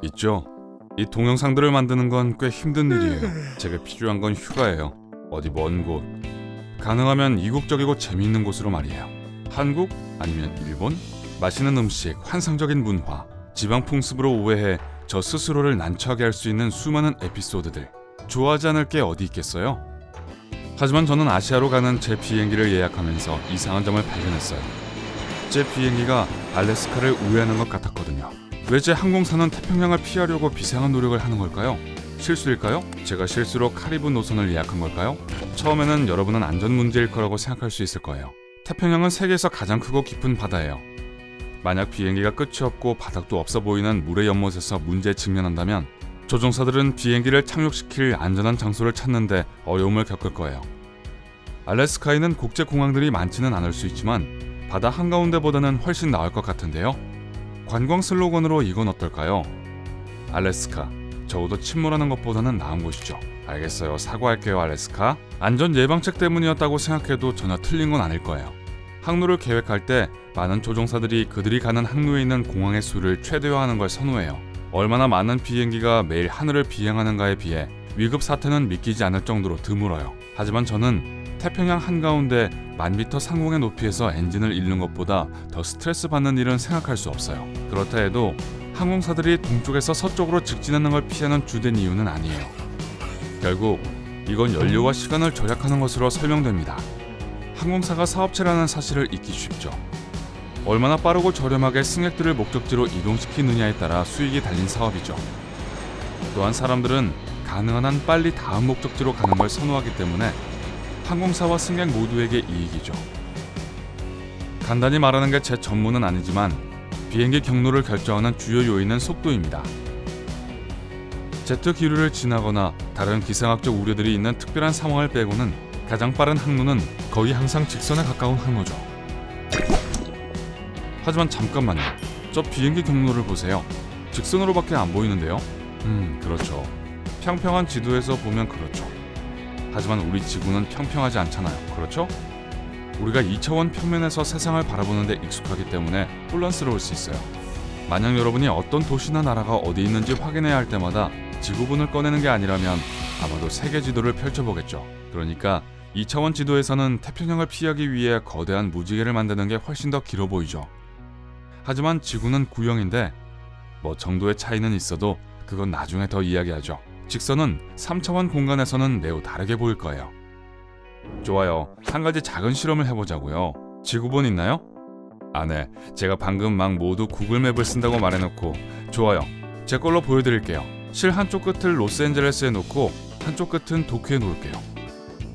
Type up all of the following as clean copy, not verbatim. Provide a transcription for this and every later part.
있죠. 이 동영상들을 만드는 건 꽤 힘든 일이에요. 제게 필요한 건 휴가예요. 어디 먼 곳. 가능하면 이국적이고 재미있는 곳으로 말이에요. 한국? 아니면 일본? 맛있는 음식, 환상적인 문화, 지방 풍습으로 오해해 저 스스로를 난처하게 할 수 있는 수많은 에피소드들. 좋아하지 않을 게 어디 있겠어요? 하지만 저는 아시아로 가는 제 비행기를 예약하면서 이상한 점을 발견했어요. 제 비행기가 알래스카를 우회하는 것 같았거든요. 왜 제 항공사는 태평양을 피하려고 비상한 노력을 하는 걸까요? 실수일까요? 제가 실수로 카리브 노선을 예약한 걸까요? 처음에는 여러분은 안전 문제일 거라고 생각할 수 있을 거예요. 태평양은 세계에서 가장 크고 깊은 바다예요. 만약 비행기가 끝이 없고 바닥도 없어 보이는 물의 연못에서 문제에 직면한다면 조종사들은 비행기를 착륙시킬 안전한 장소를 찾는데 어려움을 겪을 거예요. 알래스카에는 국제공항들이 많지는 않을 수 있지만 바다 한가운데보다는 훨씬 나을 것 같은데요. 관광 슬로건으로 이건 어떨까요? 알래스카, 적어도 침몰하는 것보다는 나은 곳이죠. 알겠어요. 사과할게요, 알래스카. 안전 예방책 때문이었다고 생각해도 전혀 틀린 건 아닐 거예요. 항로를 계획할 때 많은 조종사들이 그들이 가는 항로에 있는 공항의 수를 최대화하는 걸 선호해요. 얼마나 많은 비행기가 매일 하늘을 비행하는가에 비해 위급 사태는 믿기지 않을 정도로 드물어요. 하지만 저는 태평양 한가운데 1000m 상공의 높이에서 엔진을 잃는 것보다 더 스트레스 받는 일은 생각할 수 없어요. 그렇다 해도 항공사들이 동쪽에서 서쪽으로 직진하는 걸 피하는 주된 이유는 아니에요. 결국 이건 연료와 시간을 절약하는 것으로 설명됩니다. 항공사가 사업체라는 사실을 잊기 쉽죠. 얼마나 빠르고 저렴하게 승객들을 목적지로 이동시키느냐에 따라 수익이 달린 사업이죠. 또한 사람들은 가능한 한 빨리 다음 목적지로 가는 걸 선호하기 때문에 항공사와 승객 모두에게 이익이죠. 간단히 말하는 게 제 전문은 아니지만 비행기 경로를 결정하는 주요 요인은 속도입니다. 제트 기류를 지나거나 다른 기상학적 우려들이 있는 특별한 상황을 빼고는 가장 빠른 항로는 거의 항상 직선에 가까운 항로죠. 하지만 잠깐만요. 저 비행기 경로를 보세요. 직선으로밖에 안 보이는데요. 그렇죠. 평평한 지도에서 보면 그렇죠. 하지만 우리 지구는 평평하지 않잖아요. 그렇죠? 우리가 2차원 평면에서 세상을 바라보는 데 익숙하기 때문에 혼란스러울 수 있어요. 만약 여러분이 어떤 도시나 나라가 어디 있는지 확인해야 할 때마다 지구본을 꺼내는 게 아니라면 아마도 세계 지도를 펼쳐보겠죠. 그러니까 2차원 지도에서는 태평양을 피하기 위해 거대한 무지개를 만드는 게 훨씬 더 길어 보이죠. 하지만 지구는 구형인데 뭐 정도의 차이는 있어도 그건 나중에 더 이야기하죠. 직선은 3차원 공간에서는 매우 다르게 보일 거예요. 좋아요. 한 가지 작은 실험을 해보자고요. 지구본 있나요? 네. 제가 방금 막 모두 구글맵을 쓴다고 말해놓고 좋아요. 제 걸로 보여드릴게요. 실 한쪽 끝을 로스앤젤레스에 놓고 한쪽 끝은 도쿄에 놓을게요.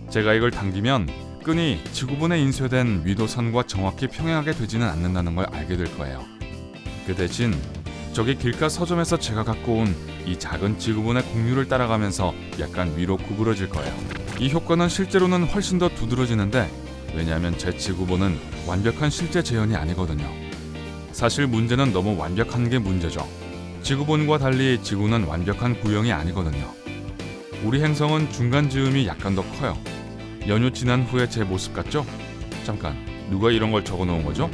제가 이걸 당기면 끈이 지구본에 인쇄된 위도선과 정확히 평행하게 되지는 않는다는 걸 알게 될 거예요. 그 대신 저기 길가 서점에서 제가 갖고 온 이 작은 지구본의 공유를 따라가면서 약간 위로 구부러질 거예요. 이 효과는 실제로는 훨씬 더 두드러지는데 왜냐하면 제 지구본은 완벽한 실제 재현이 아니거든요. 사실 문제는 너무 완벽한 게 문제죠. 지구본과 달리 지구는 완벽한 구형이 아니거든요. 우리 행성은 중간 지음이 약간 더 커요. 연휴 지난 후에 제 모습 같죠? 잠깐, 누가 이런 걸 적어놓은 거죠?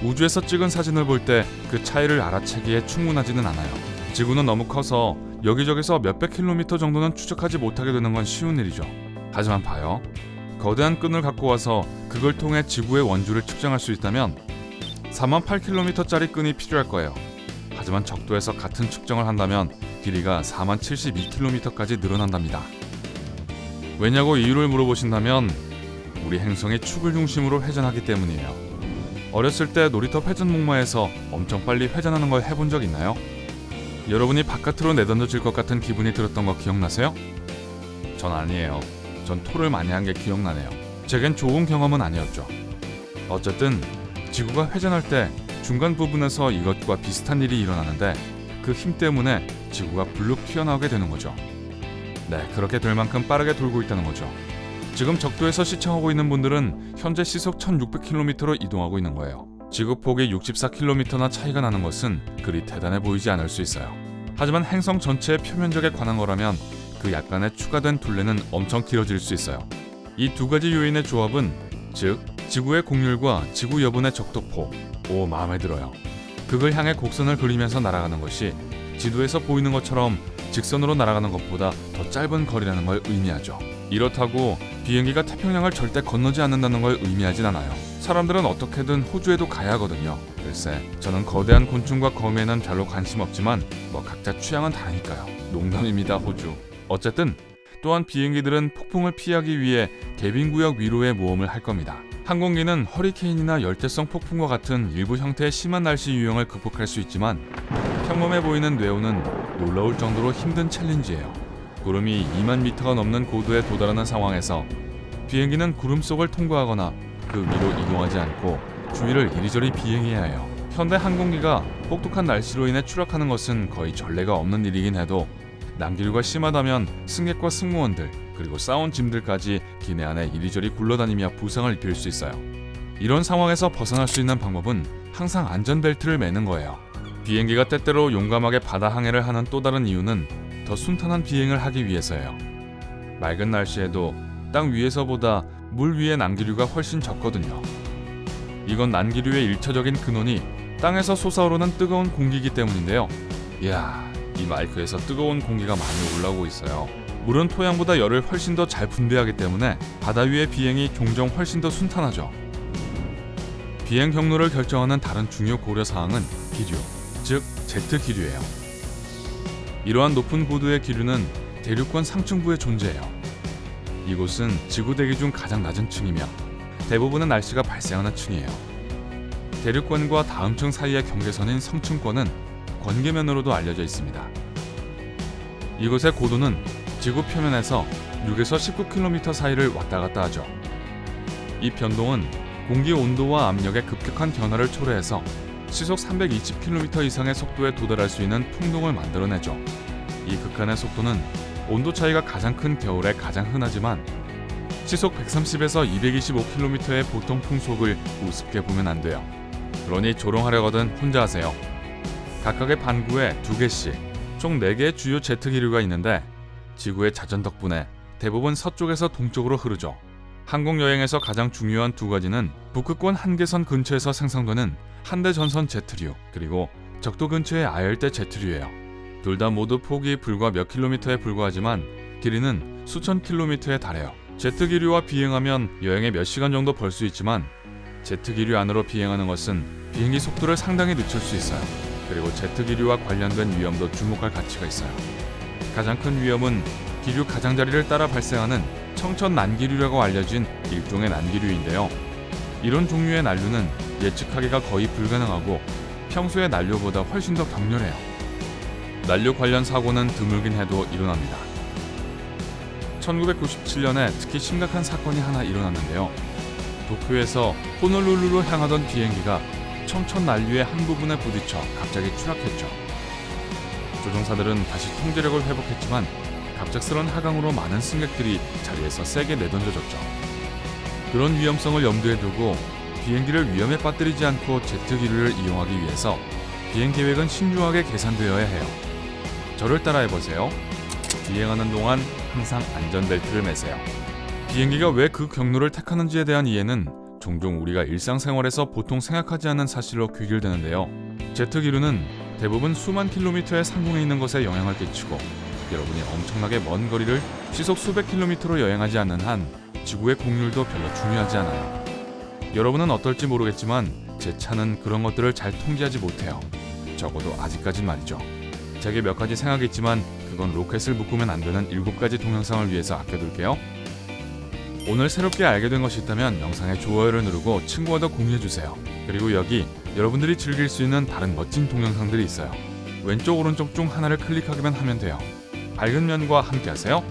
우주에서 찍은 사진을 볼 때 그 차이를 알아채기에 충분하지는 않아요. 지구는 너무 커서 여기저기서 몇백 킬로미터 정도는 추적하지 못하게 되는 건 쉬운 일이죠. 하지만 봐요. 거대한 끈을 갖고 와서 그걸 통해 지구의 원주를 측정할 수 있다면 48km짜리 끈이 필요할 거예요. 하지만 적도에서 같은 측정을 한다면 길이가 4072km까지 늘어난답니다. 왜냐고 이유를 물어보신다면 우리 행성이 축을 중심으로 회전하기 때문이에요. 어렸을 때 놀이터 회전 목마에서 엄청 빨리 회전하는 걸 해본 적 있나요? 여러분이 바깥으로 내던져질 것 같은 기분이 들었던 거 기억나세요? 전 아니에요. 전 토를 많이 한 게 기억나네요. 제겐 좋은 경험은 아니었죠. 어쨌든 지구가 회전할 때 중간 부분에서 이것과 비슷한 일이 일어나는데 그 힘 때문에 지구가 불룩 튀어나오게 되는 거죠. 네, 그렇게 될 만큼 빠르게 돌고 있다는 거죠. 지금 적도에서 시청하고 있는 분들은 현재 시속 1600km로 이동하고 있는 거예요. 지구폭이 64km나 차이가 나는 것은 그리 대단해 보이지 않을 수 있어요. 하지만 행성 전체의 표면적에 관한 거라면 그 약간의 추가된 둘레는 엄청 길어질 수 있어요. 이 두 가지 요인의 조합은 즉 지구의 곡률과 지구 여분의 적도포. 오, 마음에 들어요. 그걸 향해 곡선을 그리면서 날아가는 것이 지도에서 보이는 것처럼 직선으로 날아가는 것보다 더 짧은 거리라는 걸 의미하죠. 이렇다고 비행기가 태평양을 절대 건너지 않는다는 걸 의미하진 않아요. 사람들은 어떻게든 호주에도 가야 하거든요. 글쎄, 저는 거대한 곤충과 거미에는 별로 관심 없지만 뭐 각자 취향은 다르니까요. 농담입니다, 호주. 어쨌든 또한 비행기들은 폭풍을 피하기 위해 개빈구역 위로의 모험을 할 겁니다. 항공기는 허리케인이나 열대성 폭풍과 같은 일부 형태의 심한 날씨 유형을 극복할 수 있지만 평범해 보이는 뇌우는 놀라울 정도로 힘든 챌린지예요. 구름이 2만 미터가 넘는 고도에 도달하는 상황에서 비행기는 구름 속을 통과하거나 그 위로 이동하지 않고 주위를 이리저리 비행해야 해요. 현대 항공기가 혹독한 날씨로 인해 추락하는 것은 거의 전례가 없는 일이긴 해도 난기류가 심하다면 승객과 승무원들 그리고 싸운 짐들까지 기내 안에 이리저리 굴러다니며 부상을 입힐 수 있어요. 이런 상황에서 벗어날 수 있는 방법은 항상 안전벨트를 매는 거예요. 비행기가 때때로 용감하게 바다 항해를 하는 또 다른 이유는 더 순탄한 비행을 하기 위해서예요. 맑은 날씨에도 땅 위에서보다 물 위의 난기류가 훨씬 적거든요. 이건 난기류의 일차적인 근원이 땅에서 솟아오르는 뜨거운 공기이기 때문인데요. 이야, 이 마이크에서 뜨거운 공기가 많이 올라오고 있어요. 물은 토양보다 열을 훨씬 더 잘 분배하기 때문에 바다 위의 비행이 종종 훨씬 더 순탄하죠. 비행 경로를 결정하는 다른 중요 고려 사항은 기류, 즉 제트 기류예요. 이러한 높은 고도의 기류는 대륙권 상층부에 존재해요. 이곳은 지구 대기 중 가장 낮은 층이며 대부분의 날씨가 발생하는 층이에요. 대륙권과 다음 층 사이의 경계선인 성층권은 권계면으로도 알려져 있습니다. 이곳의 고도는 지구 표면에서 6에서 19km 사이를 왔다 갔다 하죠. 이 변동은 공기 온도와 압력의 급격한 변화를 초래해서 시속 320km 이상의 속도에 도달할 수 있는 풍동을 만들어내죠. 이 극한의 속도는 온도 차이가 가장 큰 겨울에 가장 흔하지만 시속 130에서 225km의 보통 풍속을 우습게 보면 안 돼요. 그러니 조롱하려거든 혼자 하세요. 각각의 반구에 2개씩 총 4개의 주요 제트 기류가 있는데 지구의 자전 덕분에 대부분 서쪽에서 동쪽으로 흐르죠. 항공 여행에서 가장 중요한 2가지는 북극권 한계선 근처에서 생성되는 한대 전선 제트류 그리고 적도 근처의 아열대 제트류예요. 둘 다 모두 폭이 불과 몇 킬로미터에 불과하지만 길이는 수천 킬로미터에 달해요. 제트 기류와 비행하면 여행에 몇 시간 정도 벌 수 있지만 제트 기류 안으로 비행하는 것은 비행기 속도를 상당히 늦출 수 있어요. 그리고 제트 기류와 관련된 위험도 주목할 가치가 있어요. 가장 큰 위험은 기류 가장자리를 따라 발생하는 청천 난기류라고 알려진 일종의 난기류인데요. 이런 종류의 난류는 예측하기가 거의 불가능하고 평소의 난류보다 훨씬 더 격렬해요. 난류 관련 사고는 드물긴 해도 일어납니다. 1997년에 특히 심각한 사건이 하나 일어났는데요. 도쿄에서 호놀룰루로 향하던 비행기가 청천 난류의 한 부분에 부딪혀 갑자기 추락했죠. 조종사들은 다시 통제력을 회복했지만 갑작스런 하강으로 많은 승객들이 자리에서 세게 내던져졌죠. 그런 위험성을 염두에 두고 비행기를 위험에 빠뜨리지 않고 제트 기류를 이용하기 위해서 비행 계획은 신중하게 계산되어야 해요. 저를 따라해보세요. 비행하는 동안 항상 안전벨트를 매세요. 비행기가 왜 그 경로를 택하는지에 대한 이해는 종종 우리가 일상생활에서 보통 생각하지 않는 사실로 귀결되는데요. 제트 기류는 대부분 수만 킬로미터의 상공에 있는 것에 영향을 끼치고 여러분이 엄청나게 먼 거리를 시속 수백 킬로미터로 여행하지 않는 한 지구의 곡률도 별로 중요하지 않아요. 여러분은 어떨지 모르겠지만 제 차는 그런 것들을 잘 통제하지 못해요. 적어도 아직까진 말이죠. 제게 몇 가지 생각이 있지만 그건 로켓을 묶으면 안 되는 7가지 동영상을 위해서 아껴둘게요. 오늘 새롭게 알게 된 것이 있다면 영상에 좋아요를 누르고 친구와도 공유해주세요. 그리고 여기 여러분들이 즐길 수 있는 다른 멋진 동영상들이 있어요. 왼쪽 오른쪽 중 하나를 클릭하기만 하면 돼요. 밝은 면과 함께하세요.